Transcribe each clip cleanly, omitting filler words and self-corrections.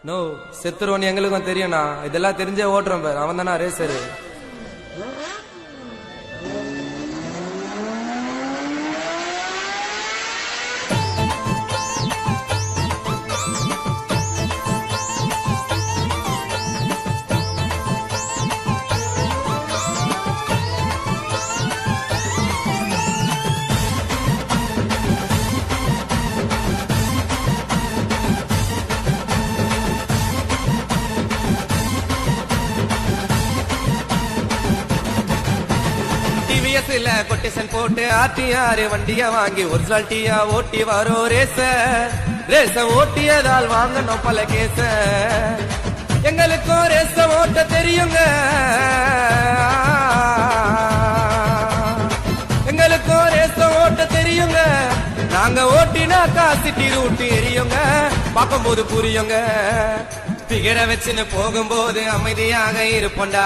No செத்துருவோன்னு எங்களுக்கும் தெரியும்ண்ணா. இதெல்லாம் தெரிஞ்சே ஓட்டுறோம் பேர். அவன் தானா ரேசரு. டிவிஎஸ்ல கொட்டேஷன் போட்டு ஆர்டிஆர் வண்டிய வாங்கி ஒரிஜினல் டீயா ஓட்டி வரோ ரேச ஓட்டியதால் வாங்கணும் பல கேச. எங்களுக்கும் ரேச ஓட்ட தெரியுங்க, எங்களுக்கும் ரேச ஓட்ட தெரியுங்க. நாங்க ஓட்டினாக்கா சிட்டி ரூட்டி எரியுங்க, பார்க்கும்போது புரியுங்க. பிகரை வச்சுன்னு போகும்போது அமைதியாக இருப்போண்டா,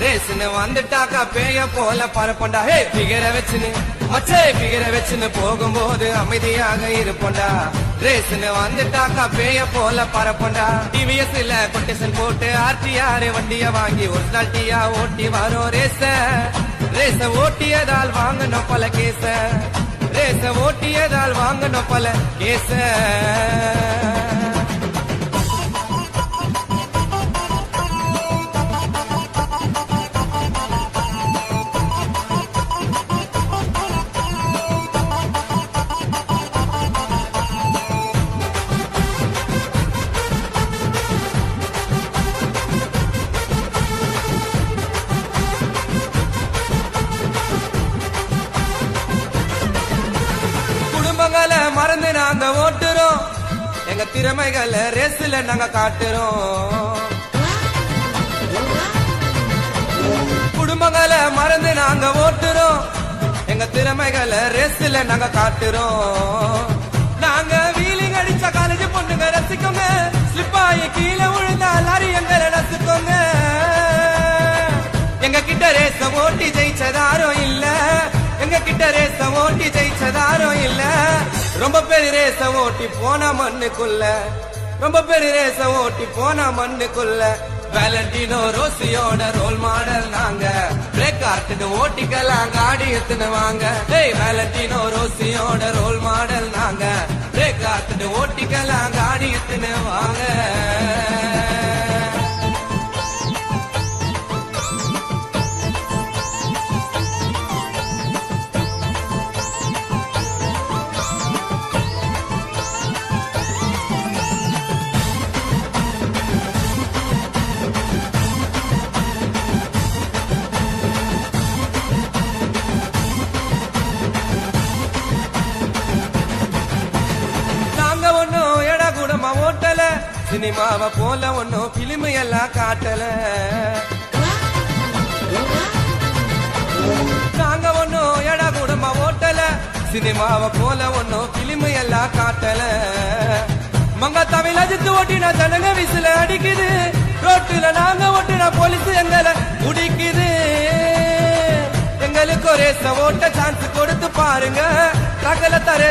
ரேஸ்னு வந்துட்டாக்கா பேய போல பரப்பண்டா. ஹே பிகரை வச்சுன்னு மச்சே பிகரை வச்சுன்னு போகும்போது அமைதியாக இருப்போண்டா, ரேஸ்னு வந்துட்டாக்கா பேய போல பரப்பண்டா. டிவிஎஸ்ல கொட்டேஷன் போட்டு ஆர்டிஆர் வண்டிய வாங்கி ஒரிஜினல் டீயா ஓட்டி வரோம் ரேச ஓட்டியதால் வாங்கணும் பல கேச. ரேச ஓட்டியதால் வாங்கணும் பல கேச. மறந்து நாங்க ஓட்டுறோம், எங்க திறமைகளை ரேஸ்ல நாங்க காட்டுறோம். குடும்பங்களை மறந்து நாங்க ஓட்டுறோம், எங்க திறமைகளை ரேஸ்ல நாங்க காட்டுறோம். நாங்க வீலிங் அடிச்ச காலேஜ் பொண்ணுங்க ரசிக்கோங்க, ஸ்லிப்பாயி கீழே விழுந்தா லாரி எங்களை ரசிக்கோங்க. எங்க கிட்ட ரேச ஓட்டி ஜெயிச்சதாரும் இல்ல, எங்க கிட்ட ரேச ஓட்டி ஜெயிச்சதாரும் இல்ல. ரொம்ப பேரு ரேச ஓட்டி போன மண்ணுக்குள்ள, ரொம்ப பேரு ரேச ஓட்டி போன மண்ணுக்குள்ள. வேலண்டினோ ரோசியோட ரோல் மாடல் நாங்க, பிரேக் ஆர்ட்டு ஓட்டிக்கலாம் காடி எத்துன்னு வாங்க. வேலண்டினோ ரோசியோட ரோல் மாடல் நாங்க, பிரேக் ஆர்ட்டு ஓட்டிக்கலாம் காடி எத்துன்னு வாங்க. ஓட்டல சினிமாவை போல ஒன்னும் பிலிமு எல்லாம் காட்டல. நாங்க ஒன்னும் எடா குடும்ப ஓட்டல, சினிமாவை போல ஒன்னும் பிலிமு எல்லாம் காட்டல. மங்க தமிழ் அஜித்து ஓட்டின ஜனங்க விசில அடிக்குது, ரோட்டுல நாங்க ஓட்டின போலீஸ் எங்களை குடிக்குது. எங்களுக்கு ரேச ஓட்ட சான்ஸ் கொடுத்து பாருங்க, தகல தர